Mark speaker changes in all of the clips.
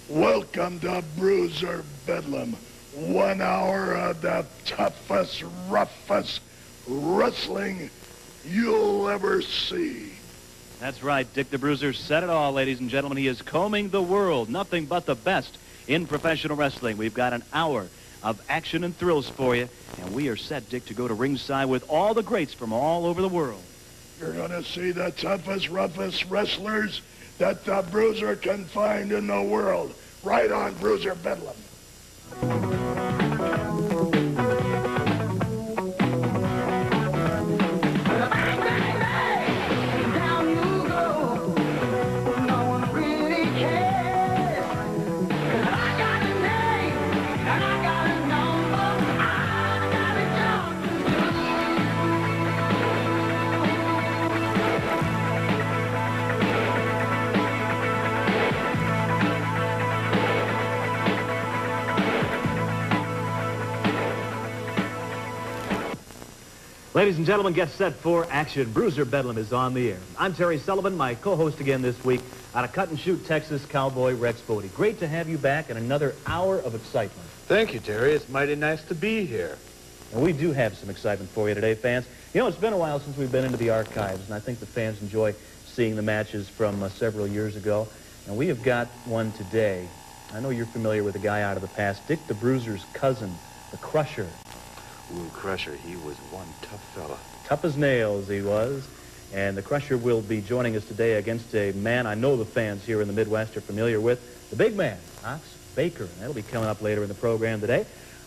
Speaker 1: Welcome to Bruiser Bedlam. 1 hour of the toughest, roughest wrestling you'll ever see.
Speaker 2: That's right. Dick the Bruiser said it all, ladies and gentlemen. He is combing the world. Nothing but the best in professional wrestling. We've got an hour of action and thrills for you, and we are set, Dick, to go to ringside with all the greats from all over the world.
Speaker 1: You're going to see the toughest, roughest wrestlers that the Bruiser can find in the world, right on Bruiser Bedlam.
Speaker 2: Ladies and gentlemen, get set for action. Bruiser Bedlam is on the air. I'm Terry Sullivan, my co-host again this week out of Cut and Shoot, Texas, cowboy Rex Bodie. Great to have you back and another hour of excitement.
Speaker 3: Thank you, Terry. It's mighty nice to be here.
Speaker 2: And we do have some excitement for you today, fans. You know, it's been a while since we've been into the archives, and I think the fans enjoy seeing the matches from several years ago. And we have got one today. I know you're familiar with a guy out of the past, Dick the Bruiser's cousin, the Crusher.
Speaker 3: Ooh, Crusher, he was one tough fella.
Speaker 2: Tough as nails, he was. And the Crusher will be joining us today against a man I know the fans here in the Midwest are familiar with, the big man, Ox Baker. And that'll be coming up later in the program today.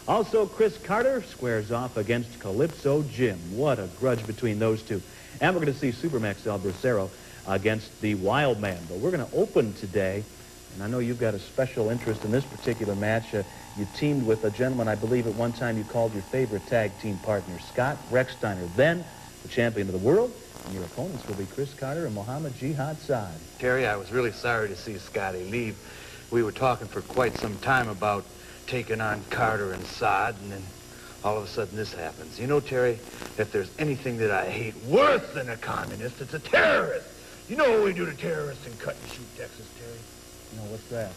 Speaker 2: Also, Chris Carter squares off against Calypso Jim. What a grudge between those two. And we're going to see Supermax Bracero against the Wildman. But we're going to open today, and I know you've got a special interest in this particular match. You teamed with a gentleman I believe at one time you called your favorite tag team partner, Scott Rechsteiner, then the champion of the world. And your opponents will be Chris Carter and Mohammed Jihad Saad.
Speaker 3: Terry, I was really sorry to see Scotty leave. We were talking for quite some time about taking on Carter and Saad, and then all of a sudden this happens. You know, Terry, if there's anything that I hate worse than a communist, it's a terrorist. You know what we do to terrorists in Cut and Shoot, Texas, Terry?
Speaker 2: No, what's that?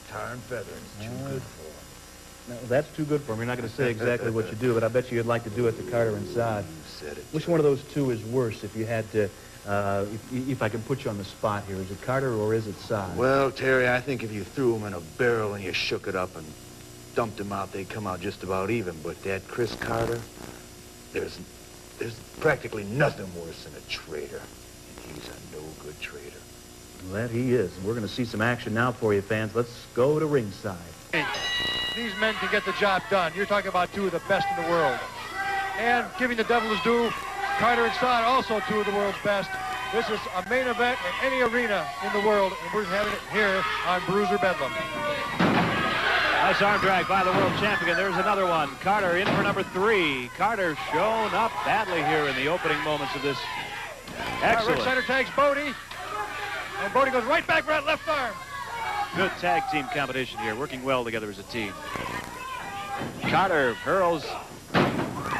Speaker 3: Tar and feather. It's too good for them.
Speaker 2: No, that's too good for him. You're not going to say exactly what you do, but I bet you'd like to do it to Carter and Saad.
Speaker 3: You said it.
Speaker 2: Which one of those two is worse if you had to, if I can put you on the spot here? Is it Carter or is it Saad?
Speaker 3: Well, Terry, I think if you threw them in a barrel and you shook it up and dumped them out, they'd come out just about even. But that Chris Carter, there's practically nothing worse than a traitor. And he's a no-good traitor.
Speaker 2: That he is. And we're going to see some action now for you, fans. Let's go to ringside.
Speaker 4: These men can get the job done. You're talking about two of the best in the world. And giving the devil his due, Carter and Saad, also two of the world's best. This is a main event in any arena in the world, and we're having it here on Bruiser Bedlam.
Speaker 2: Nice arm drag by the world champion. There's another one. Carter in for number 3. Carter shown up badly here in the opening moments of this. Excellent.
Speaker 4: Rechsteiner tags Bodie, and Bodie goes right back for that left arm.
Speaker 2: Good tag team competition here, working well together as a team. Carter hurls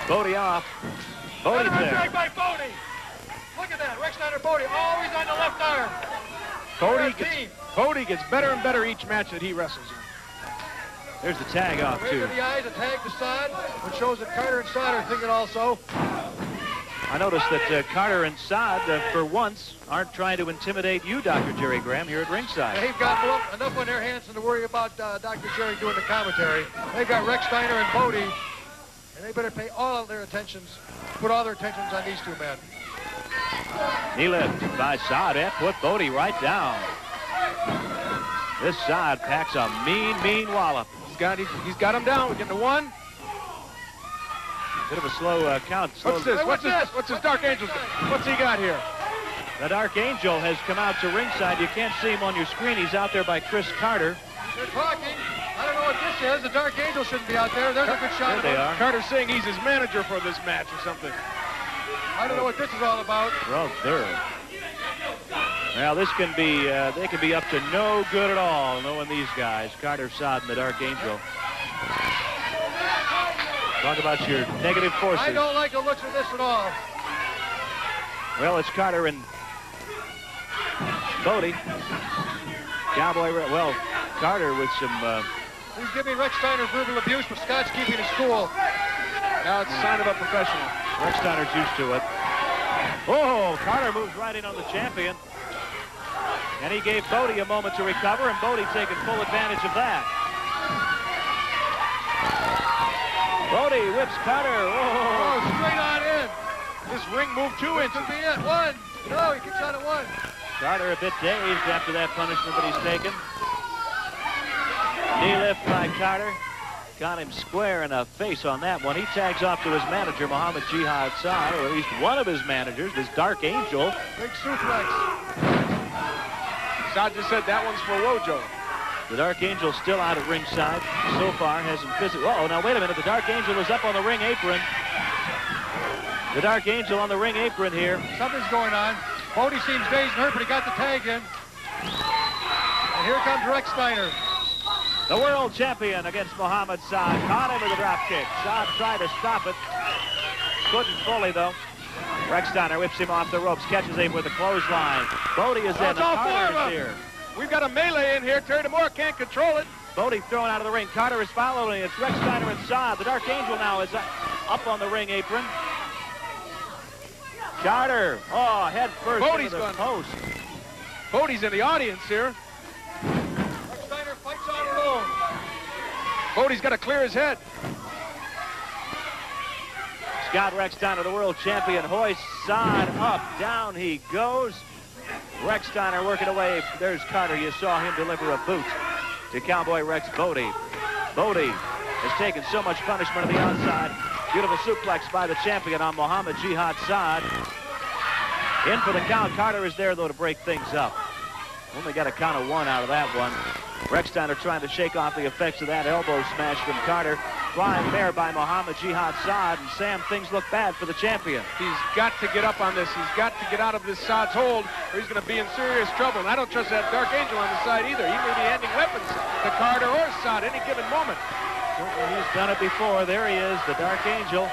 Speaker 2: Bodie off. Bodie there.
Speaker 4: Drag by Bodie. Look at that, Rechsteiner Bodie, always on the left arm.
Speaker 5: Bodie gets better and better each match that he wrestles in.
Speaker 2: There's the tag off,
Speaker 4: Raise
Speaker 2: too.
Speaker 4: of the eyes, a tag to Saad, which shows that Carter and Saad are thinking also.
Speaker 2: I noticed that Carter and Saad, for once, aren't trying to intimidate you, Dr. Jerry Graham, here at ringside.
Speaker 4: They've got enough on their hands to worry about Dr. Jerry doing the commentary. They've got Rechsteiner and Bodie, and they better pay all of their attentions, put all their attentions on these two men.
Speaker 2: Knee lift by Saad. Put Bodie right down. This Saad packs a mean wallop.
Speaker 5: He's got him down. We're getting to 1.
Speaker 2: Bit of a slow count.
Speaker 5: What's this? What's this Dark Angel? What's he got here?
Speaker 2: The Dark Angel has come out to ringside. You can't see him on your screen. He's out there by Chris Carter.
Speaker 4: They're talking. I don't know what this is. The Dark Angel shouldn't be out there. There's a good shot.
Speaker 2: There they are.
Speaker 5: Carter's saying he's his manager for this match or something.
Speaker 4: I don't know what this is all about.
Speaker 2: Well, there. Well, this can be, they can be up to no good at all, knowing these guys, Carter, Saad, and the Dark Angel. Talk about your negative forces.
Speaker 4: I don't like the looks of this at all.
Speaker 2: Well, it's Carter and Bodie. Cowboy, well, Carter with some...
Speaker 4: He's giving Rechsteiner verbal abuse, but Scott's keeping his cool.
Speaker 5: Now it's a sign of a professional.
Speaker 2: Rechsteiner's used to it. Oh, Carter moves right in on the champion. And he gave Bodie a moment to recover, and Bodie taking full advantage of that. Bodie whips Carter.
Speaker 4: Oh, straight on in.
Speaker 5: This ring moved 2 inches.
Speaker 4: Could be it. 1. No, he kicks out at 1.
Speaker 2: Carter a bit dazed after that punishment that he's taken. Knee lift by Carter. Got him square in the face on that one. He tags off to his manager, Muhammad Jihad Saad, or at least one of his managers, this Dark Angel.
Speaker 4: Big suplex.
Speaker 5: Saad just said that one's for Wojo.
Speaker 2: The Dark Angel still out at ringside. So far hasn't physically... Oh, now wait a minute. The Dark Angel is up on the ring apron. The Dark Angel on the ring apron here.
Speaker 4: Something's going on. Bodie seems dazed and hurt, but he got the tag in. And here comes Rechsteiner.
Speaker 2: The world champion against Muhammad Saad. Caught him with a drop kick. Saad tried to stop it. Couldn't fully, though. Rechsteiner whips him off the ropes, catches him with a clothesline. Bodie is in.
Speaker 5: It's all 4 of
Speaker 2: Carter is
Speaker 5: them.
Speaker 2: here.
Speaker 5: We've got a melee in here. Terry DeMore can't control it.
Speaker 2: Bodie thrown out of the ring. Carter is following. It's Rechsteiner and Saad. The Dark Angel now is up on the ring apron. Carter, head first
Speaker 5: Bodie's
Speaker 2: into the
Speaker 5: gone.
Speaker 2: post.
Speaker 5: Bodie's in the audience here.
Speaker 4: Rechsteiner fights on alone.
Speaker 5: Bodie's got to clear his head.
Speaker 2: Scott Rechsteiner, the world champion, hoists Saad up. Down he goes. Rechsteiner working away. There's Carter. You saw him deliver a boot to Cowboy Rex Bodie. Bodie has taken so much punishment on the outside. Beautiful suplex by the champion on Muhammad Jihad Saad. In for the count. Carter is there, though, to break things up. Only got a count of 1 out of that one. Rechsteiner trying to shake off the effects of that elbow smash from Carter. Flying there by Muhammad Jihad Saad. And Sam, things look bad for the champion.
Speaker 5: He's got to get up on this. He's got to get out of this Saad's hold, or he's going to be in serious trouble. And I don't trust that Dark Angel on the side either. He may be handing weapons to Carter or Saad any given moment.
Speaker 2: Certainly he's done it before. There he is, the Dark Angel.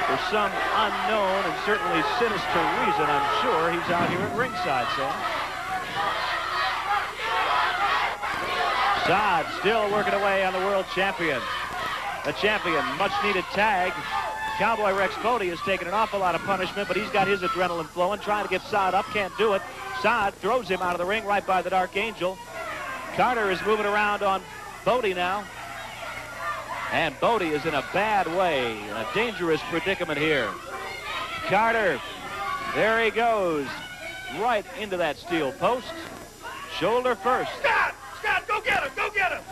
Speaker 2: For some unknown and certainly sinister reason, I'm sure, he's out here at ringside, Sam. Saad still working away on the world champion. The champion, much-needed tag. Cowboy Rex Bodie has taken an awful lot of punishment, but he's got his adrenaline flowing, trying to get Saad up, can't do it. Saad throws him out of the ring right by the Dark Angel. Carter is moving around on Bodie now. And Bodie is in a bad way, in a dangerous predicament here. Carter, there he goes, right into that steel post. Shoulder first.
Speaker 1: Scott, go get him, go get him.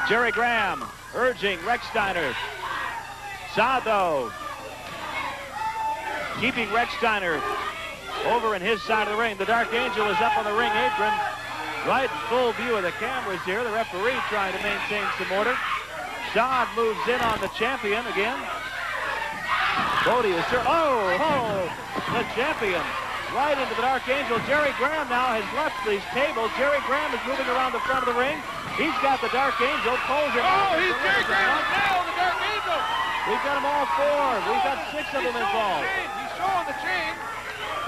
Speaker 2: Jerry Graham urging Rechsteiner. Saad, though, keeping Rechsteiner over in his side of the ring. The Dark Angel is up on the ring apron. Right in full view of the cameras here. The referee trying to maintain some order. Saad moves in on the champion again. Bodie is there. The champion right into the Dark Angel. Jerry Graham now has left these tables. Jerry Graham is moving around the front of the ring. He's got the Dark Angel. Pulls him.
Speaker 5: He's Jerry Graham now, the Dark Angel.
Speaker 2: We've got them all 4. We've got 6 of them involved.
Speaker 5: He's showing the chain.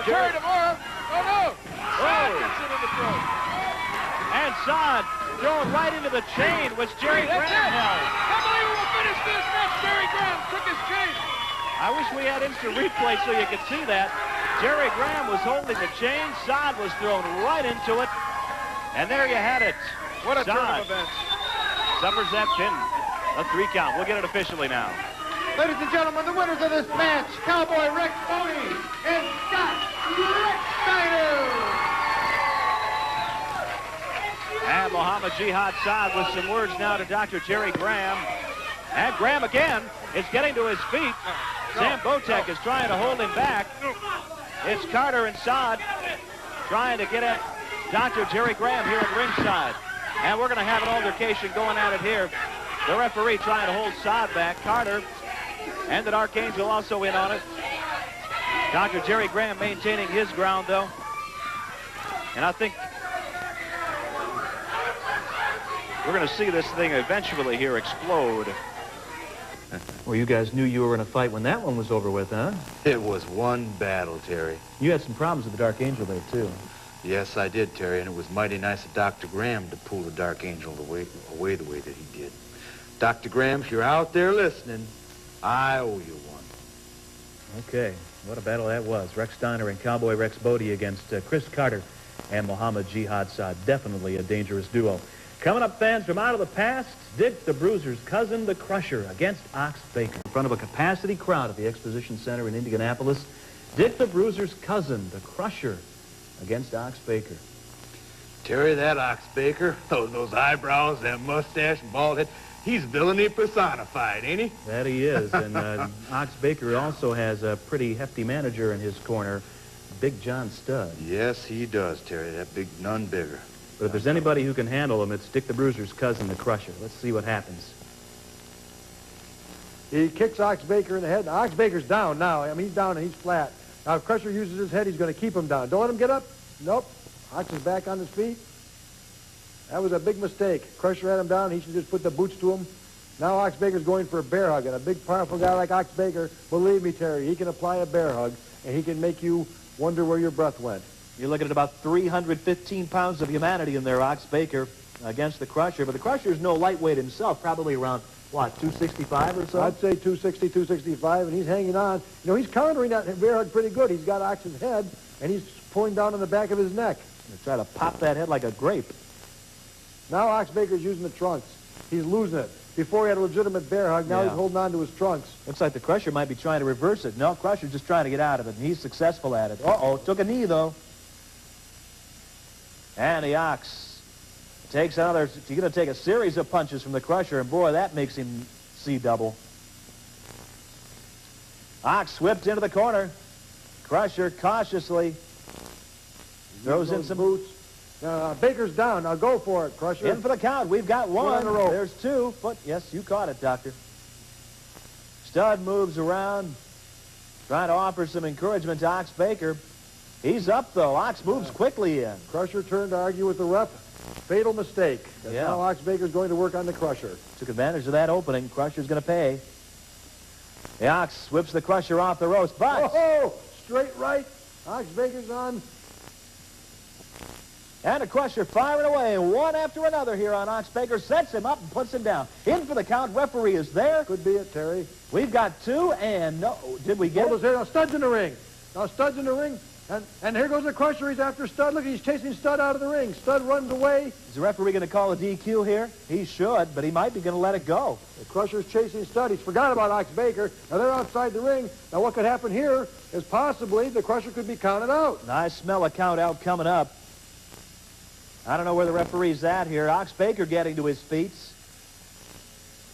Speaker 5: Terry DeMore. Saad gets it in the throat.
Speaker 2: And Saad thrown right into the chain, which Jerry Graham held.
Speaker 5: Unbelievable finish to this match. Jerry Graham took his chain.
Speaker 2: I wish we had instant replay so you could see that. Jerry Graham was holding the chain. Saad was thrown right into it. And there you had it.
Speaker 5: What a turn
Speaker 2: Saad
Speaker 5: of events.
Speaker 2: suffers that pin. A 3 count. We'll get it officially now.
Speaker 4: Ladies and gentlemen, the winners of this match, Cowboy Rex Bodie and Scott Rechsteiner.
Speaker 2: And Muhammad Jihad Saad with some words now to Dr. Jerry Graham. And Graham again is getting to his feet. Sam Botek is trying to hold him back. It's Carter and Saad trying to get at Dr. Jerry Graham here at ringside. And we're going to have an altercation going at it here. The referee trying to hold Saad back. Carter and the Dark Angel also in on it. Dr. Jerry Graham maintaining his ground, though. And I think we're going to see this thing eventually here explode. Well, you guys knew you were in a fight when that one was over with, huh?
Speaker 3: It was one battle, Terry.
Speaker 2: You had some problems with the Dark Angel there, too.
Speaker 3: Yes, I did, Terry, and it was mighty nice of Dr. Graham to pull the Dark Angel away the way that he did. Dr. Graham, if you're out there listening, I owe you one.
Speaker 2: Okay, what a battle that was. Rechsteiner and Cowboy Rex Bodie against Chris Carter and Muhammad Jihad Saad. Definitely a dangerous duo. Coming up, fans, from out of the past, Dick the Bruiser's cousin, the Crusher, against Ox Baker. In front of a capacity crowd at the Exposition Center in Indianapolis, Dick the Bruiser's cousin, the Crusher, against Ox Baker.
Speaker 3: Terry, that Ox Baker, those eyebrows, that mustache, and bald head, he's villainy personified, ain't he?
Speaker 2: That he is. And Ox Baker also has a pretty hefty manager in his corner, Big John Studd.
Speaker 3: Yes, he does, Terry. That big, none bigger.
Speaker 2: But if there's anybody who can handle him, it's Dick the Bruiser's cousin, the Crusher. Let's see what happens.
Speaker 4: He kicks Ox Baker in the head. Ox Baker's down now. I mean, he's down and he's flat. Now, if Crusher uses his head, he's going to keep him down. Don't let him get up. Nope. Ox is back on his feet. That was a big mistake. Crusher had him down. He should just put the boots to him. Now Ox Baker's going for a bear hug. And a big, powerful guy like Ox Baker, believe me, Terry, he can apply a bear hug, and he can make you wonder where your breath went.
Speaker 2: You're looking at about 315 pounds of humanity in there, Ox Baker, against the Crusher. But the Crusher's no lightweight himself, probably around, what, 265 or so?
Speaker 4: I'd say 260, 265, and he's hanging on. You know, he's countering that bear hug pretty good. He's got Ox's head, and he's pulling down on the back of his neck.
Speaker 2: They try to pop that head like a grape.
Speaker 4: Now Ox Baker's using the trunks. He's losing it. Before he had a legitimate bear hug, now he's holding on to his trunks.
Speaker 2: Looks like the Crusher might be trying to reverse it. No, Crusher's just trying to get out of it, and he's successful at it. Uh-oh, took a knee, though. And the Ox takes another, he's going to take a series of punches from the Crusher, and boy, that makes him see double. Ox whipped into the corner. Crusher cautiously throws in some
Speaker 4: boots. Baker's down. Now go for it, Crusher.
Speaker 2: In for the count. We've got one.
Speaker 4: On the rope.
Speaker 2: There's two. But yes, you caught it, Doctor. Studd moves around, trying to offer some encouragement to Ox Baker. He's up, though. Ox moves quickly in.
Speaker 4: Crusher turned to argue with the ref. Fatal mistake. Now Ox Baker's going to work on the Crusher.
Speaker 2: Took advantage of that opening. Crusher's going to pay. The Ox whips the Crusher off the ropes, but...
Speaker 4: Oh, straight right. Ox Baker's on.
Speaker 2: And the Crusher firing away, one after another here on Ox Baker. Sets him up and puts him down. In for the count. Referee is there.
Speaker 4: Could be it, Terry.
Speaker 2: We've got two, and no... Did we get it?
Speaker 4: Now Studd's in the ring. Now Studd's in the ring. And here goes the Crusher. He's after Studd. Look, he's chasing Studd out of the ring. Studd runs away.
Speaker 2: Is the referee going to call a DQ here? He should, but he might be going to let it go.
Speaker 4: The Crusher's chasing Studd. He's forgot about Ox Baker. Now they're outside the ring. Now what could happen here is possibly the Crusher could be counted out.
Speaker 2: I smell a count out coming up. I don't know where the referee's at here. Ox Baker getting to his feet.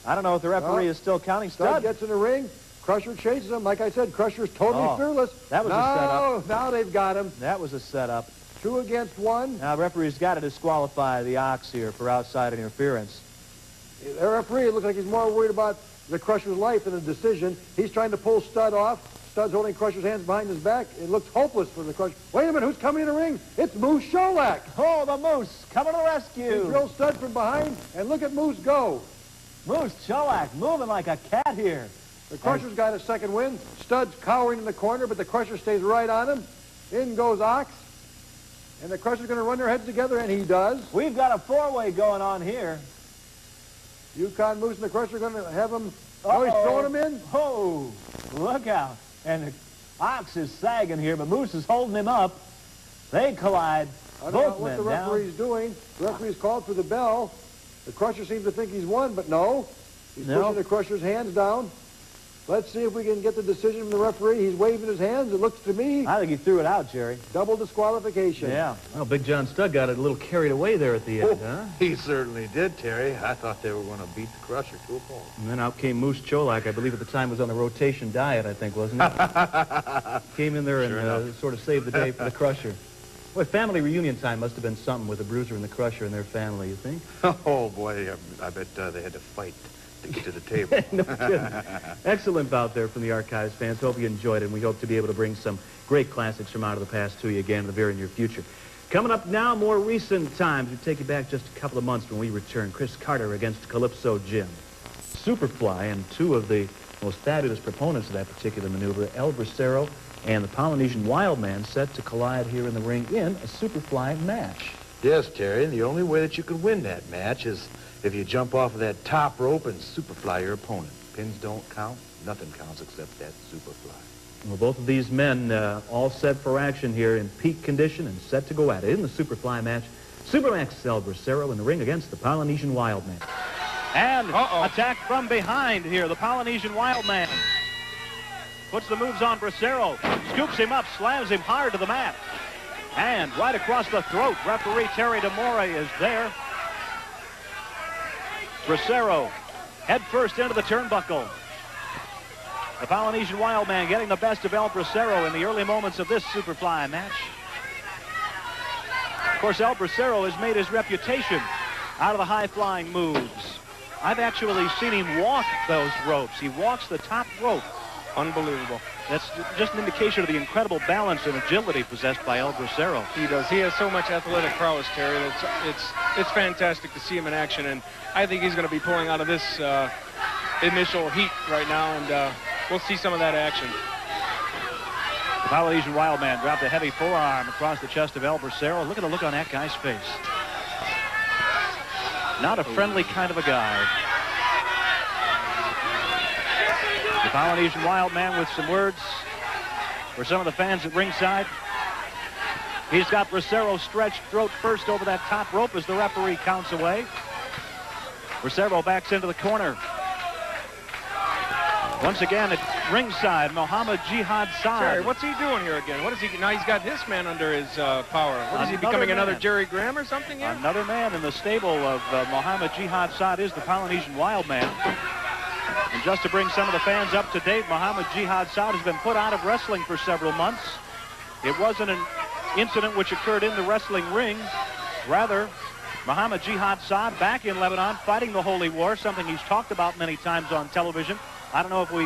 Speaker 2: I don't know if the referee is still counting.
Speaker 4: Studd gets in the ring. Crusher chases him. Like I said, Crusher's totally fearless.
Speaker 2: That was a setup.
Speaker 4: Now they've got him.
Speaker 2: That was a setup.
Speaker 4: 2 against 1.
Speaker 2: Now, the referee's got to disqualify the Ox here for outside interference.
Speaker 4: The referee looks like he's more worried about the Crusher's life than the decision. He's trying to pull Studd off. Studd's holding Crusher's hands behind his back. It looks hopeless for the Crusher. Wait a minute, who's coming in the ring? It's Moose Sholak.
Speaker 2: Oh, the Moose coming to the rescue.
Speaker 4: He drills Studd from behind, and look at Moose go.
Speaker 2: Moose Sholak moving like a cat here.
Speaker 4: The Crusher's got a second win. Studd's cowering in the corner, but the Crusher stays right on him. In goes Ox. And the Crusher's going to run their heads together, and he does.
Speaker 2: We've got a 4-way going on here.
Speaker 4: Yukon Moose and the Crusher are going to have him. Oh, he's throwing him in.
Speaker 2: Oh, look out. And the Ox is sagging here, but Moose is holding him up. They collide.
Speaker 4: I don't know what the referee's doing. The referee's called for the bell. The Crusher seems to think he's won, but no. He's pushing the Crusher's hands down. Let's see if we can get the decision from the referee. He's waving his hands. It looks to me.
Speaker 2: I think he threw it out, Jerry.
Speaker 4: Double disqualification.
Speaker 2: Yeah. Well, Big John Studd got it a little carried away there at the end, huh?
Speaker 3: He certainly did, Terry. I thought they were going to beat the Crusher to a pulp.
Speaker 2: And then out came Moose Cholak. I believe at the time was on the rotation diet, I think, wasn't it? Came in there and sort of saved the day for the Crusher. Boy, family reunion time must have been something with the Bruiser and the Crusher and their family, you think?
Speaker 3: Oh, boy, I bet they had to fight to get to the table.
Speaker 2: No kidding. Excellent bout there from the Archives fans. Hope you enjoyed it, and we hope to be able to bring some great classics from out of the past to you again in the very near future. Coming up now, more recent times. We take you back just a couple of months when we return. Chris Carter against Calypso Jim. Superfly and 2 of the most fabulous proponents of that particular maneuver, Bracero and the Polynesian Wildman set to collide here in the ring in a Superfly match.
Speaker 3: Yes, Terry, and the only way that you can win that match is if you jump off of that top rope and Superfly your opponent. Pins don't count. Nothing counts except that Superfly.
Speaker 2: Well, both of these men all set for action here in peak condition and set to go at it in the Superfly match. Supermax El Bracero in the ring against the Polynesian Wildman.
Speaker 6: And attack from behind here. The Polynesian Wildman puts the moves on Bracero, scoops him up, slams him hard to the mat. And right across the throat, referee Terry DeMore is there. Bracero head first into the turnbuckle. The Polynesian Wildman getting the best of El Bracero in the early moments of this Superfly match. Of course, El Bracero has made his reputation out of the high-flying moves. I've actually seen him walk those ropes. He walks the top rope.
Speaker 5: Unbelievable.
Speaker 6: That's just an indication of the incredible balance and agility possessed by El Bracero.
Speaker 5: He does. He has so much athletic prowess, Terry. It's fantastic to see him in action, and I think he's going to be pulling out of this initial heat right now, and we'll see some of that action.
Speaker 6: The Polynesian Wildman dropped a heavy forearm across the chest of El Bracero. Look at the look on that guy's face. Not a friendly kind of a guy. The Polynesian Wildman with some words for some of the fans at ringside. He's got Bracero stretched throat first over that top rope as the referee counts away. Bracero backs into the corner. Once again at ringside, Muhammad Jihad Saad.
Speaker 5: Terry, what's he doing here again? What is he? Now he's got this man under his power. What is he becoming, another Jerry Graham or something here?
Speaker 6: Another man in the stable of Muhammad Jihad Saad is the Polynesian Wildman. And just to bring some of the fans up to date, Muhammad Jihad Saad has been put out of wrestling for several months. It wasn't an incident which occurred in the wrestling ring. Rather, Muhammad Jihad Saad back in Lebanon fighting the Holy War, something he's talked about many times on television. I don't know if we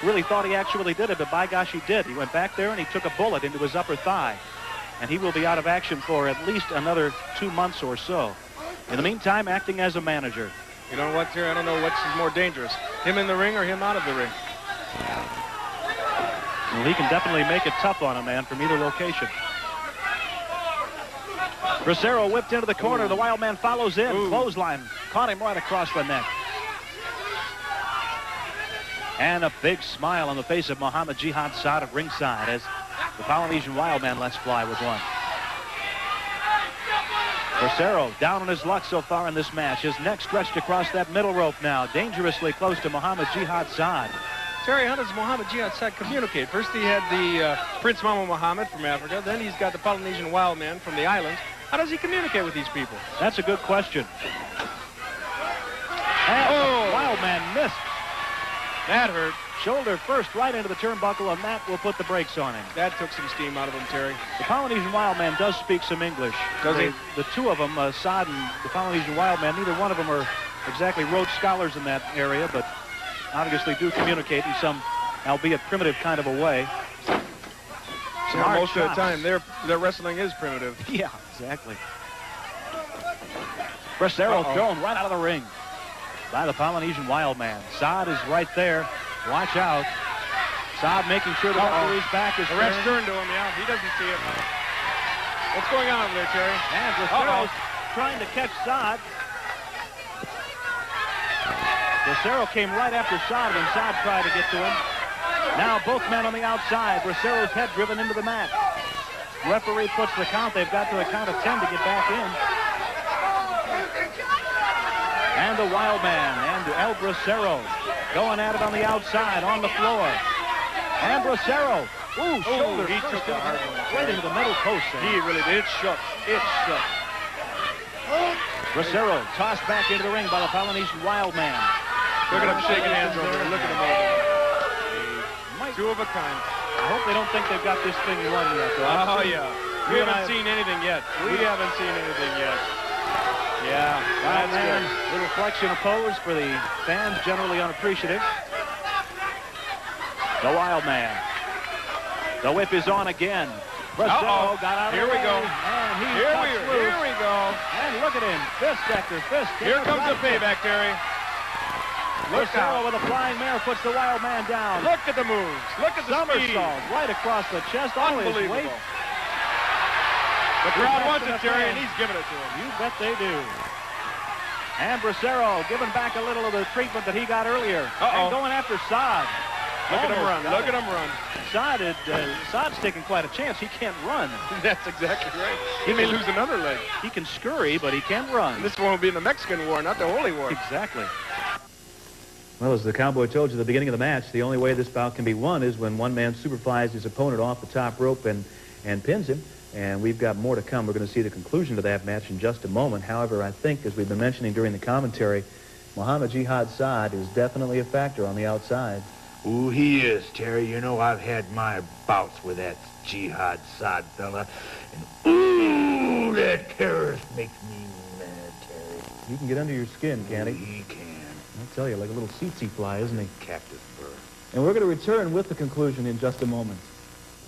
Speaker 6: really thought he actually did it, but by gosh, he did. He went back there and he took a bullet into his upper thigh. And he will be out of action for at least another 2 months or so. In the meantime, acting as a manager.
Speaker 5: You know what, Terry? I don't know which is more dangerous, him in the ring or him out of the ring.
Speaker 6: Well, he can definitely make it tough on a man from either location. Bracero whipped into the corner. The Wildman follows in. Clothesline caught him right across the neck. And a big smile on the face of Muhammad Jihad Saad at ringside as the Polynesian Wildman lets fly with one. Bracero down on his luck so far in this match. His neck stretched across that middle rope now, dangerously close to Muhammad Jihad Saad.
Speaker 5: Terry, how does Muhammad Jihad Saad communicate? First he had the Prince Mama Muhammad from Africa. Then he's got the Polynesian Wildman from the islands. How does he communicate with these people?
Speaker 6: That's a good question. And Wildman missed.
Speaker 5: That hurt.
Speaker 6: Shoulder first right into the turnbuckle, and that will put the brakes on him.
Speaker 5: That took some steam out of him, Terry.
Speaker 6: The Polynesian Wildman does speak some English.
Speaker 5: Does he?
Speaker 6: The two of them, Saad and the Polynesian Wildman, neither one of them are exactly Rhodes Scholars in that area, but obviously do communicate in some, albeit primitive kind of a way.
Speaker 5: Yeah, most of the time, their wrestling is primitive.
Speaker 6: Yeah, exactly. Bracero thrown right out of the ring by the Polynesian Wildman. Saad is right there. Watch out. Saad making sure the referee's back is
Speaker 5: the ref's turned to him, yeah. He doesn't see it. What's going on over there, Terry?
Speaker 6: And Bracero's trying to catch Saad. Bracero came right after Saad when Saad tried to get to him. Now both men on the outside. Bracero's head driven into the mat. Referee puts the count. They've got to a count of 10 to get back in. And the Wildman and El Bracero going at it on the outside, on the floor. And Bracero, shoulder
Speaker 5: he took a hard one.
Speaker 6: right into the middle post.
Speaker 5: He really did. It shook. It shook.
Speaker 6: Bracero tossed back into the ring by the Polynesian Wildman.
Speaker 5: Look at him shaking hands over there. Look at him over there. Two of a kind.
Speaker 6: I hope they don't think they've got this thing won yet, though.
Speaker 5: Oh, yeah. We haven't seen anything yet. We haven't seen anything yet. Yeah, that's good.
Speaker 6: Little flexion of pose for the fans, generally unappreciative. The Wildman. The whip is on again. Bracero got out of
Speaker 5: Here
Speaker 6: the
Speaker 5: we
Speaker 6: way,
Speaker 5: go.
Speaker 6: And he
Speaker 5: Here we go.
Speaker 6: And look at him. Fist after fist.
Speaker 5: Here comes the payback, Terry.
Speaker 6: Bracero with a flying mare puts the Wildman down.
Speaker 5: Look at the moves. Look at the speed.
Speaker 6: Somersault right across the chest. All his weight.
Speaker 5: Unbelievable. The crowd wants it, Terry, and he's giving it to him.
Speaker 6: You bet they do. And Bracero giving back a little of the treatment that he got earlier. And going after Saad.
Speaker 5: Look at him run. Look at him run.
Speaker 6: Saad's taking quite a chance. He can't run.
Speaker 5: That's exactly right. He may lose another leg.
Speaker 6: He can scurry, but he can't run.
Speaker 5: And this one will be in the Mexican War, not the Holy War.
Speaker 6: Exactly.
Speaker 2: Well, as the Cowboy told you at the beginning of the match, the only way this bout can be won is when one man superflies his opponent off the top rope and pins him. And we've got more to come. We're going to see the conclusion to that match in just a moment. However, I think, as we've been mentioning during the commentary, Muhammad Jihad Saad is definitely a factor on the outside.
Speaker 3: Ooh, he is, Terry. You know, I've had my bouts with that Jihad Saad fella. And ooh, that terrorist makes me mad, Terry.
Speaker 2: He can get under your skin, can't he?
Speaker 3: He can.
Speaker 2: I'll tell you, like a little tsetse fly, isn't he?
Speaker 3: Cactus burr.
Speaker 2: And we're going to return with the conclusion in just a moment.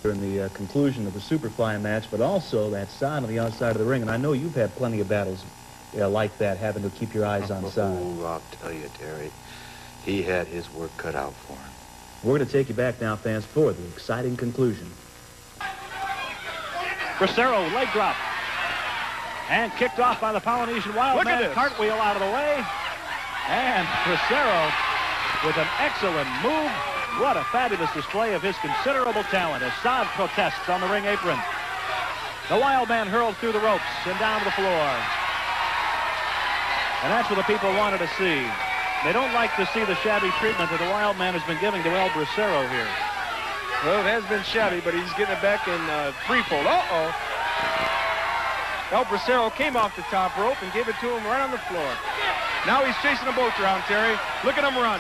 Speaker 2: In the conclusion of the Superfly match, but also that Saad on the outside of the ring. And I know you've had plenty of battles like that, having to keep your eyes on Saad.
Speaker 3: Oh, I'll tell you, Terry, he had his work cut out for him.
Speaker 2: We're going to take you back now, fans, for the exciting conclusion.
Speaker 6: Bracero, leg drop. And kicked off by the Polynesian Wildman. Cartwheel out of the way. And Bracero with an excellent move. What a fabulous display of his considerable talent as Saad protests on the ring apron. The Wildman hurled through the ropes and down to the floor. And that's what the people wanted to see. They don't like to see the shabby treatment that the Wildman has been giving to El Bracero here.
Speaker 5: Well, it has been shabby, but he's getting it back in threefold. Uh-oh. El Bracero came off the top rope and gave it to him right on the floor. Now he's chasing the boat around, Terry. Look at him run.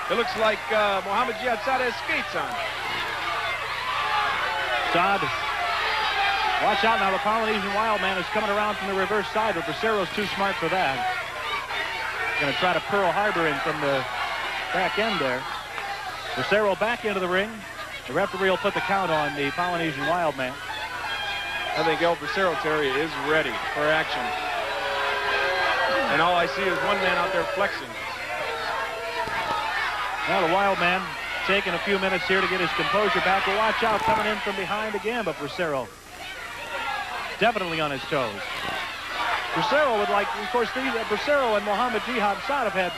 Speaker 5: It looks like Muhammad Jihad Saad has skates on.
Speaker 6: Saad, watch out now. The Polynesian Wildman is coming around from the reverse side, but Bracero's too smart for that. Going to try to Pearl Harbor in from the back end there. Bracero back into the ring. The referee will put the count on the Polynesian Wildman.
Speaker 5: I think El Bracero, Terry, is ready for action. And all I see is one man out there flexing.
Speaker 6: Now the Wildman taking a few minutes here to get his composure back. But watch out, coming in from behind again, but Bracero definitely on his toes. Bracero would like, of course, Bracero and Muhammad Jihad Saad have had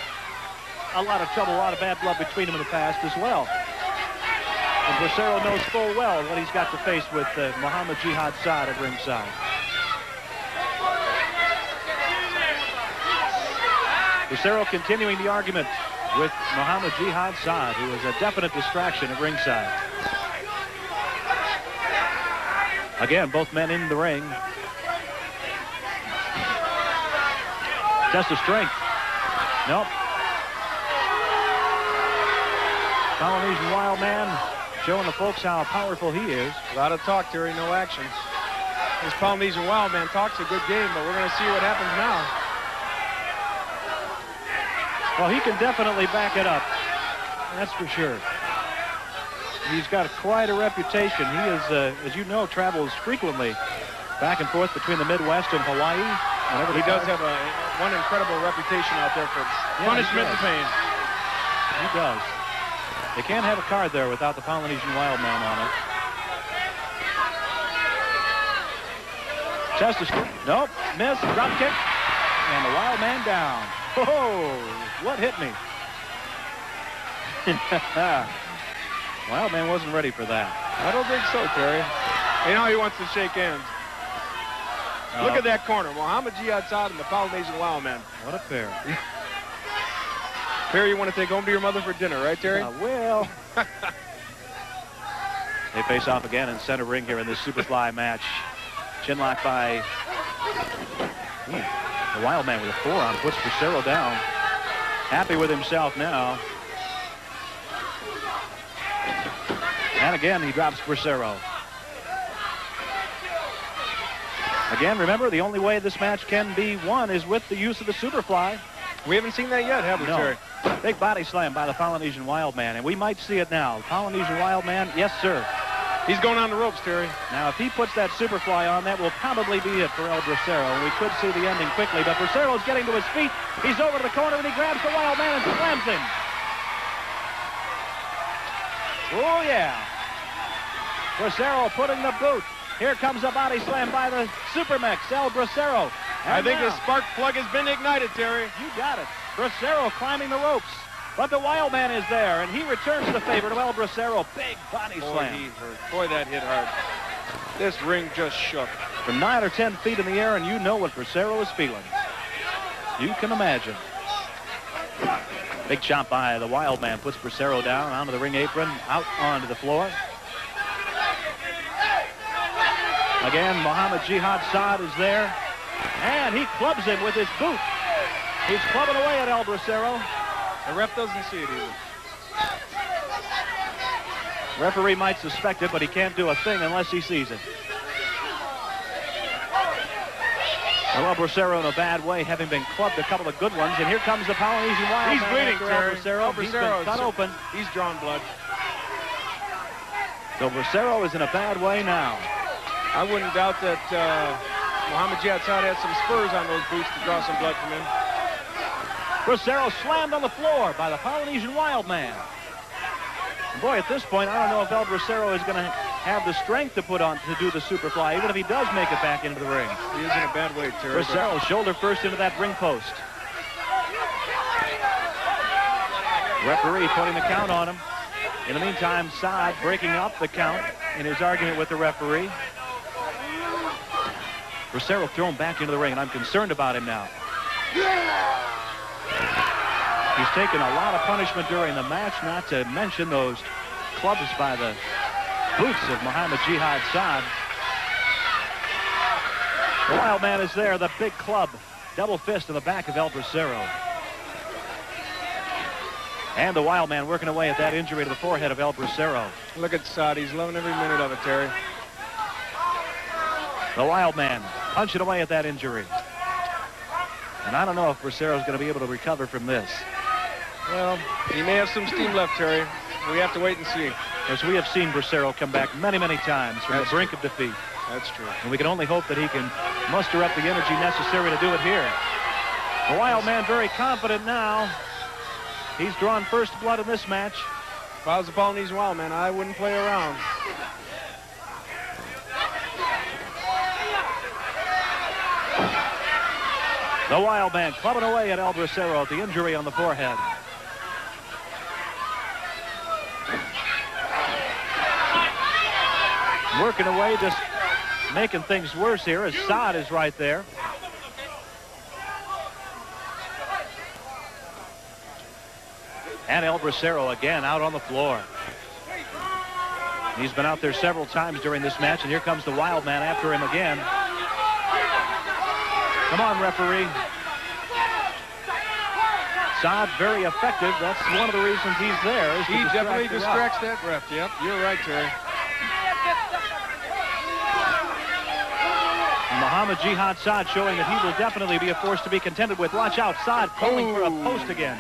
Speaker 6: a lot of trouble, a lot of bad blood between them in the past as well. And Bracero knows full well what he's got to face with Muhammad Jihad Saad at ringside. Bracero continuing the argument with Muhammad Jihad Saad, who is a definite distraction at ringside. Again, both men in the ring. Test of strength. Nope. Polynesian Wildman showing the folks how powerful he is.
Speaker 5: A lot of talk, Terry, no action. This Polynesian Wildman talks a good game, but we're going to see what happens now.
Speaker 6: Well, he can definitely back it up. That's for sure. He's got quite a reputation. He is, as you know, travels frequently back and forth between the Midwest and Hawaii.
Speaker 5: He does have one incredible reputation out there for punishment and pain.
Speaker 6: He does. They can't have a card there without the Polynesian Wildman on it. Chest is... Nope. Miss. Drop kick. And the Wildman down. Oh, what hit me? Wildman wasn't ready for that.
Speaker 5: I don't think so, Terry. You know, he wants to shake hands. Look at that corner. Muhammad Jihad Saad and the Polynesian Wildman.
Speaker 6: What a pair.
Speaker 5: Terry, you want to take home to your mother for dinner, right, Terry?
Speaker 6: Well. They face off again in center ring here in this Superfly match. Chinlock by the Wildman with a forearm. Puts Bracero down. Happy with himself now. And again, he drops Bracero. Again, remember, the only way this match can be won is with the use of the Superfly.
Speaker 5: We haven't seen that yet, have we, Terry?
Speaker 6: Big body slam by the Polynesian Wildman, and we might see it now. Polynesian Wildman, yes, sir.
Speaker 5: He's going on the ropes, Terry.
Speaker 6: Now, if he puts that Superfly on, that will probably be it for El Bracero. We could see the ending quickly, but Bracero's getting to his feet. He's over to the corner, and he grabs the Wildman and slams him. Oh, yeah. Bracero putting the boot. Here comes a body slam by the Supermex, El Bracero.
Speaker 5: I think his spark plug has been ignited, Terry.
Speaker 6: You got it. Bracero climbing the ropes. But the Wildman is there, and he returns the favor to El Bracero. Big body slam.
Speaker 5: He hurt. Boy, that hit hard. This ring just shook.
Speaker 6: From 9 or 10 feet in the air, and you know what Bracero is feeling. You can imagine. Big chop by the Wildman. Puts Bracero down onto the ring apron, out onto the floor. Again, Muhammad Jihad Saad is there, and he clubs him with his boot. He's clubbing away at El Bracero.
Speaker 5: The ref doesn't see it either.
Speaker 6: Referee might suspect it, but he can't do a thing unless he sees it. El Bracero in a bad way, having been clubbed a couple of good ones, and here comes the Polynesian Wildman.
Speaker 5: He's bleeding, Terry.
Speaker 6: El Bracero. He's been cut open.
Speaker 5: He's drawn blood.
Speaker 6: So Bracero is in a bad way now.
Speaker 5: I wouldn't doubt that Muhammad Jihad Saad had some spurs on those boots to draw some blood from him.
Speaker 6: Bracero slammed on the floor by the Polynesian Wildman. And boy, at this point, I don't know if El Bracero is going to have the strength to put on to do the Superfly, even if he does make it back into the ring.
Speaker 5: He is in a bad way, Terry.
Speaker 6: Bracero shoulder first into that ring post. Referee putting the count on him. In the meantime, Saad breaking up the count in his argument with the referee. Bracero thrown back into the ring, and I'm concerned about him now. He's taken a lot of punishment during the match, not to mention those clubs by the boots of Muhammad Jihad Saad. The Wildman is there, the big club. Double fist in the back of El Bracero. And the Wildman working away at that injury to the forehead of El Bracero.
Speaker 5: Look at Saad. He's loving every minute of it, Terry.
Speaker 6: The Wildman punching away at that injury. And I don't know if Bracero's going to be able to recover from this.
Speaker 5: Well, he may have some steam left, Terry. We have to wait and see.
Speaker 6: As we have seen Bracero come back many, many times from the brink of defeat.
Speaker 5: That's true.
Speaker 6: And we can only hope that he can muster up the energy necessary to do it here. The Wildman very confident now. He's drawn first blood in this match.
Speaker 5: If I was the Polynesian Wildman, I wouldn't play around.
Speaker 6: The Wildman clubbing away at El Bracero at the injury on the forehead. Working away, just making things worse here as Saad is right there. And El Bracero again out on the floor. He's been out there several times during this match, and here comes the Wildman after him again. Come on, referee. Saad very effective. That's one of the reasons he's there. Is
Speaker 5: He definitely distracts that ref. Yep, you're right, Terry.
Speaker 6: Muhammad Jihad Saad showing that he will definitely be a force to be contended with. Watch out, Saad calling for a post again.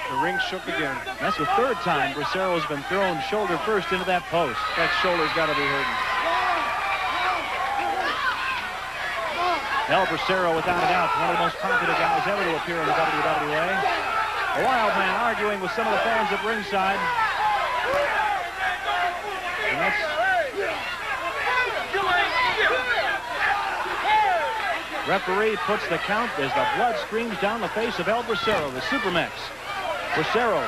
Speaker 5: The ring shook again.
Speaker 6: That's the third time Bracero's been thrown shoulder first into that post.
Speaker 5: That shoulder's got to be hurting.
Speaker 6: El Bracero, without a doubt, one of the most popular guys ever to appear in the WWA. A Wildman arguing with some of the fans at ringside. And that's... Referee puts the count as the blood streams down the face of El Bracero, the Supermex. Bracero,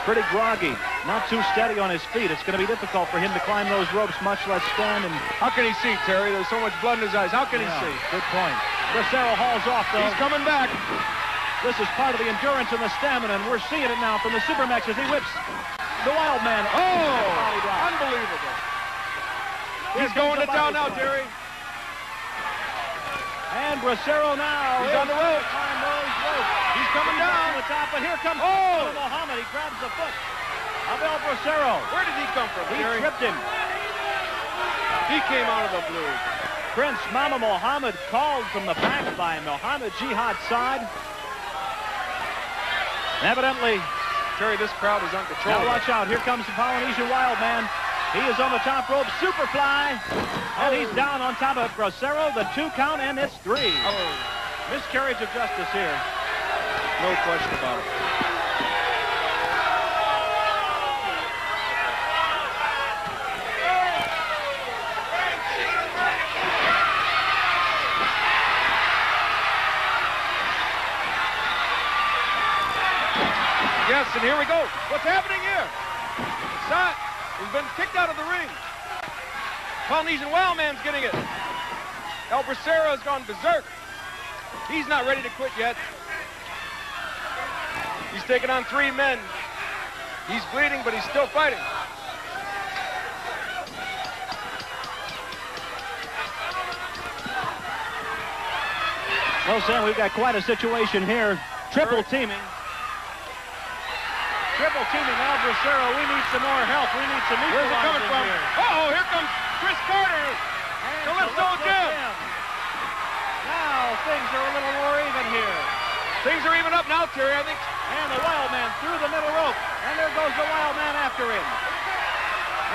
Speaker 6: pretty groggy, not too steady on his feet. It's going to be difficult for him to climb those ropes, much less stand. And
Speaker 5: how can he see, Terry? There's so much blood in his eyes. How can he see?
Speaker 6: Good point. Bracero hauls off, though.
Speaker 5: He's coming back.
Speaker 6: This is part of the endurance and the stamina, and we're seeing it now from the Supermex as he whips the Wildman.
Speaker 5: Oh, unbelievable. He's going to town now, Terry.
Speaker 6: And Bracero now.
Speaker 5: He's on the rope. He's coming down.
Speaker 6: The top, but here comes Muhammad. He grabs the foot of El Bracero.
Speaker 5: Where did he come from,
Speaker 6: He
Speaker 5: Terry?
Speaker 6: tripped him.
Speaker 5: He came out of the blue.
Speaker 6: Prince Mama Muhammad called from the back by Muhammad Jihad Saad. Evidently,
Speaker 5: Terry, this crowd is uncontrollable.
Speaker 6: now watch out. Here comes the Polynesian Wildman. He is on the top rope, Superfly, and he's down on top of Bracero, the 2 count, and it's 3. Miscarriage of justice here.
Speaker 5: No question about it. Yes, and here we go. What's happening here? Saad has been kicked out of the ring. Polynesian Wildman's getting it. Bracero has gone berserk. He's not ready to quit yet. He's taking on 3 men. He's bleeding, but he's still fighting.
Speaker 6: Well, Sam, we've got quite a situation here. Triple teaming. Triple teaming now, Bracero. We need some more help. We need some equalizers.
Speaker 5: Where's it coming from?
Speaker 6: Here.
Speaker 5: Uh-oh, here comes Chris Carter. Calypso Jim.
Speaker 6: Now things are a little more even here.
Speaker 5: Things are even up now, Terry, I think.
Speaker 6: And the Wildman through the middle rope. And there goes the Wildman after him.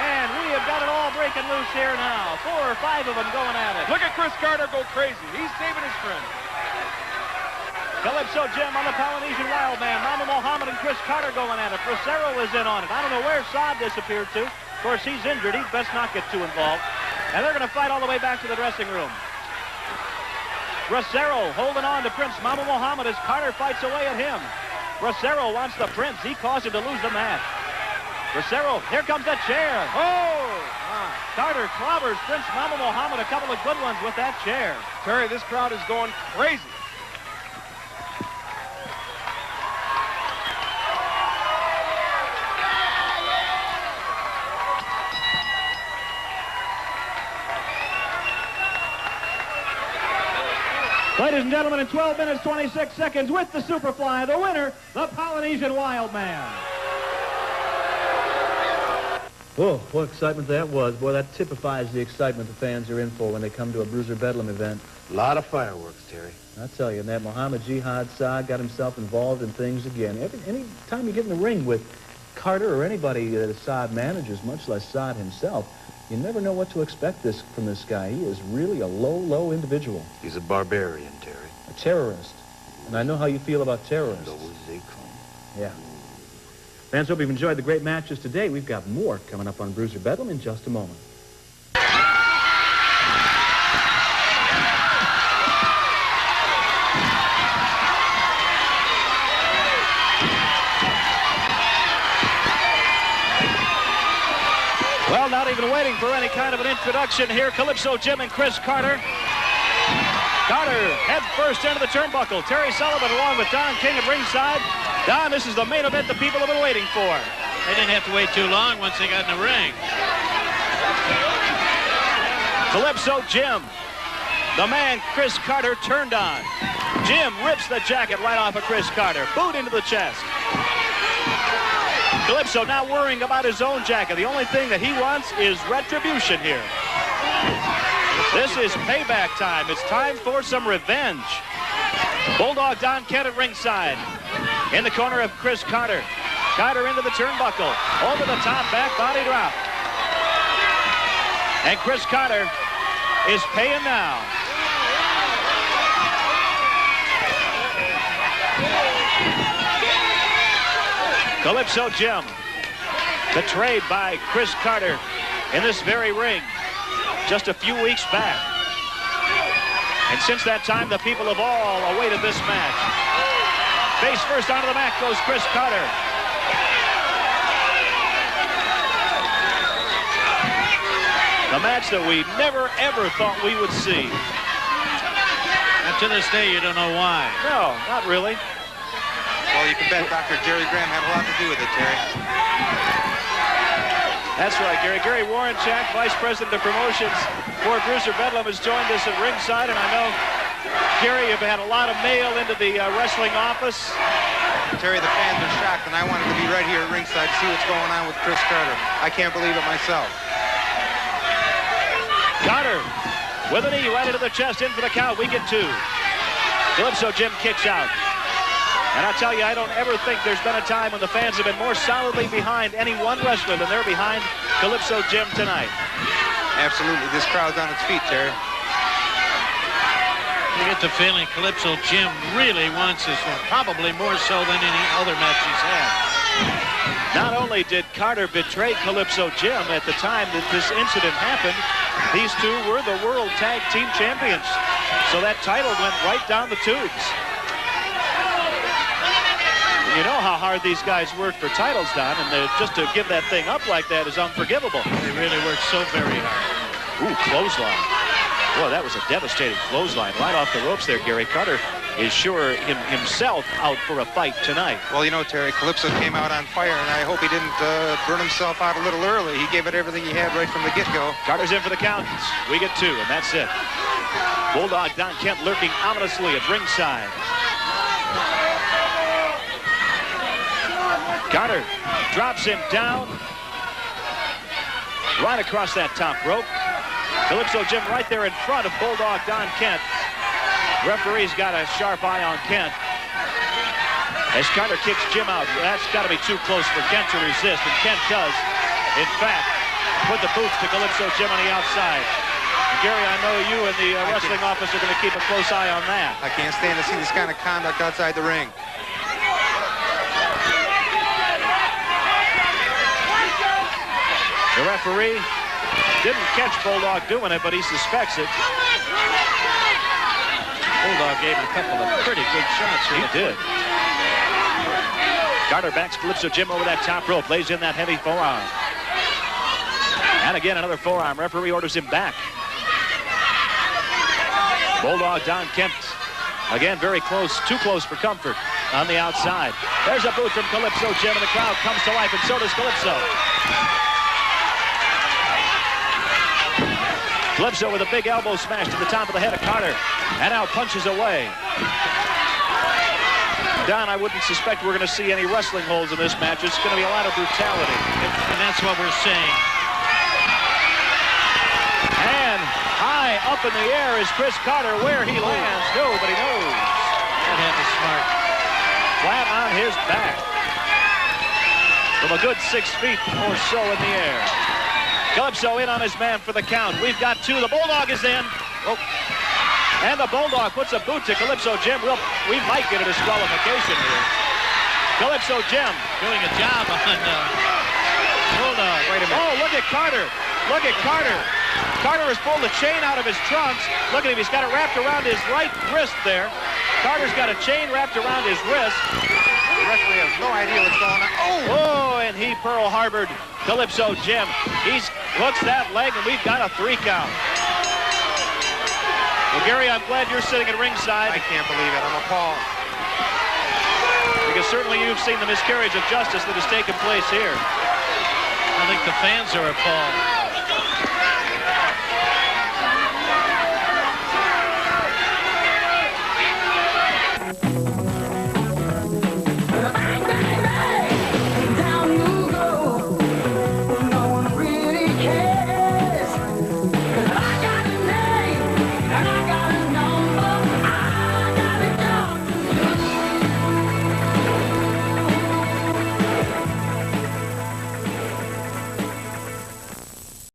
Speaker 6: And we have got it all breaking loose here now. 4 or 5 of them going at it.
Speaker 5: Look at Chris Carter go crazy. He's saving his friend.
Speaker 6: Calypso Jim on the Polynesian Wildman. Mama Muhammad and Chris Carter going at it. Bracero is in on it. I don't know where Saad disappeared to. Of course, he's injured. He'd best not get too involved. And they're going to fight all the way back to the dressing room. Bracero holding on to Prince Mama Muhammad as Carter fights away at him. Bracero wants the Prince. He caused him to lose the match. Bracero, here comes the chair.
Speaker 5: Oh!
Speaker 6: Carter clobbers Prince Mama Muhammad. A couple of good ones with that chair.
Speaker 5: Terry, this crowd is going crazy.
Speaker 6: Ladies and gentlemen, in 12 minutes, 26 seconds with the Superfly, the winner, the Polynesian Wildman.
Speaker 2: Oh, what excitement that was. Boy, that typifies the excitement the fans are in for when they come to a Bruiser Bedlam event.
Speaker 3: A lot of fireworks, Terry.
Speaker 2: I tell you, and that Muhammad Jihad Saad got himself involved in things again. Any time you get in the ring with Carter or anybody that Saad manages, much less Saad himself, you never know what to expect from this guy. He is really a low individual.
Speaker 3: He's a barbarian, Terry.
Speaker 2: A terrorist. And I know how you feel about terrorists.
Speaker 3: Those they come.
Speaker 2: Yeah. Fans, hope you've enjoyed the great matches today. We've got more coming up on Bruiser Bedlam in just a moment.
Speaker 6: Well, not even waiting for any kind of an introduction here. Calypso Jim and Chris Carter. Carter head first into the turnbuckle. Terry Sullivan along with Don King at ringside. Don, this is the main event the people have been waiting for.
Speaker 7: They didn't have to wait too long once they got in the ring.
Speaker 6: Calypso Jim. The man Chris Carter turned on. Jim rips the jacket right off of Chris Carter. Boot into the chest. Calypso now worrying about his own jacket. The only thing that he wants is retribution here. This is payback time. It's time for some revenge. Bulldog Don Kent at ringside. In the corner of Chris Carter. Carter into the turnbuckle. Over the top, back body drop. And Chris Carter is paying now. Calypso Jim, betrayed by Chris Carter in this very ring just a few weeks back. And since that time, the people have all awaited this match. Face first onto the mat goes Chris Carter. The match that we never, ever thought we would see.
Speaker 7: And to this day, you don't know why.
Speaker 6: No, not really.
Speaker 8: Well, you can bet Dr. Jerry Graham had a lot to do with it, Terry.
Speaker 6: That's right, Gary. Gary Warrenchak, Vice President of Promotions for Bruiser Bedlam, has joined us at ringside, and I know, Gary, you've had a lot of mail into the wrestling office.
Speaker 8: Terry, the fans are shocked, and I wanted to be right here at ringside to see what's going on with Chris Carter. I can't believe it myself.
Speaker 6: Carter with a knee right into the chest, in for the count. We get 2. Calypso Jim kicks out. And I tell you, I don't ever think there's been a time when the fans have been more solidly behind any one wrestler than they're behind Calypso Jim tonight.
Speaker 8: Absolutely. This crowd's on its feet, Terry.
Speaker 7: You get the feeling Calypso Jim really wants this one, probably more so than any other match he's had.
Speaker 6: Not only did Carter betray Calypso Jim at the time that this incident happened, these two were the World Tag Team Champions. So that title went right down the tubes. You know how hard these guys work for titles, Don, and just to give that thing up like that is unforgivable.
Speaker 7: They really work so very hard.
Speaker 6: Ooh, clothesline. Boy, that was a devastating clothesline right off the ropes there, Gary. Carter is sure himself out for a fight tonight.
Speaker 8: Well, you know, Terry, Calypso came out on fire, and I hope he didn't burn himself out a little early. He gave it everything he had right from the get-go.
Speaker 6: Carter's in for the count. We get 2, and that's it. Bulldog Don Kent lurking ominously at ringside. Carter drops him down right across that top rope. Calypso Jim right there in front of Bulldog Don Kent. Referee's got a sharp eye on Kent. As Carter kicks Jim out, that's got to be too close for Kent to resist, and Kent does, in fact, put the boots to Calypso Jim on the outside. And Gary, I know you and the wrestling office are going to keep a close eye on that.
Speaker 8: I can't stand to see this kind of conduct outside the ring.
Speaker 6: The referee didn't catch Bulldog doing it, but he suspects it.
Speaker 7: Bulldog gave him a couple of pretty good shots.
Speaker 6: He did. Carter backs Calypso Jim over that top rope, lays in that heavy forearm. And again, another forearm. Referee orders him back. Bulldog Don Kent, again, very close, too close for comfort on the outside. There's a boot from Calypso Jim, and the crowd comes to life, and so does Calypso. Calypso with a big elbow smash to the top of the head of Carter, and now punches away. Don, I wouldn't suspect we're going to see any wrestling holds in this match. It's going to be a lot of brutality.
Speaker 7: And that's what we're saying.
Speaker 6: And high up in the air is Chris Carter. Where he lands, nobody knows.
Speaker 7: That had the smart.
Speaker 6: Flat on his back. From a good 6 feet or so in the air. Calypso in on his man for the count. We've got 2. The Bulldog is in. Oh. And the Bulldog puts a boot to Calypso Jim. We might get a disqualification here. Calypso Jim
Speaker 7: Doing a job on Bulldog.
Speaker 6: Wait a minute. Oh, look at Carter. Look at Carter. Carter has pulled the chain out of his trunks. Look at him. He's got it wrapped around his right wrist there. Carter's got a chain wrapped around his wrist.
Speaker 8: The referee has no idea what's going on.
Speaker 6: Oh, and he Pearl Harbored Calypso Jim. He hooks that leg, and we've got a 3 count. Well, Gary, I'm glad you're sitting at ringside.
Speaker 8: I can't believe it. I'm appalled.
Speaker 6: Because certainly you've seen the miscarriage of justice that has taken place here.
Speaker 7: I think the fans are appalled.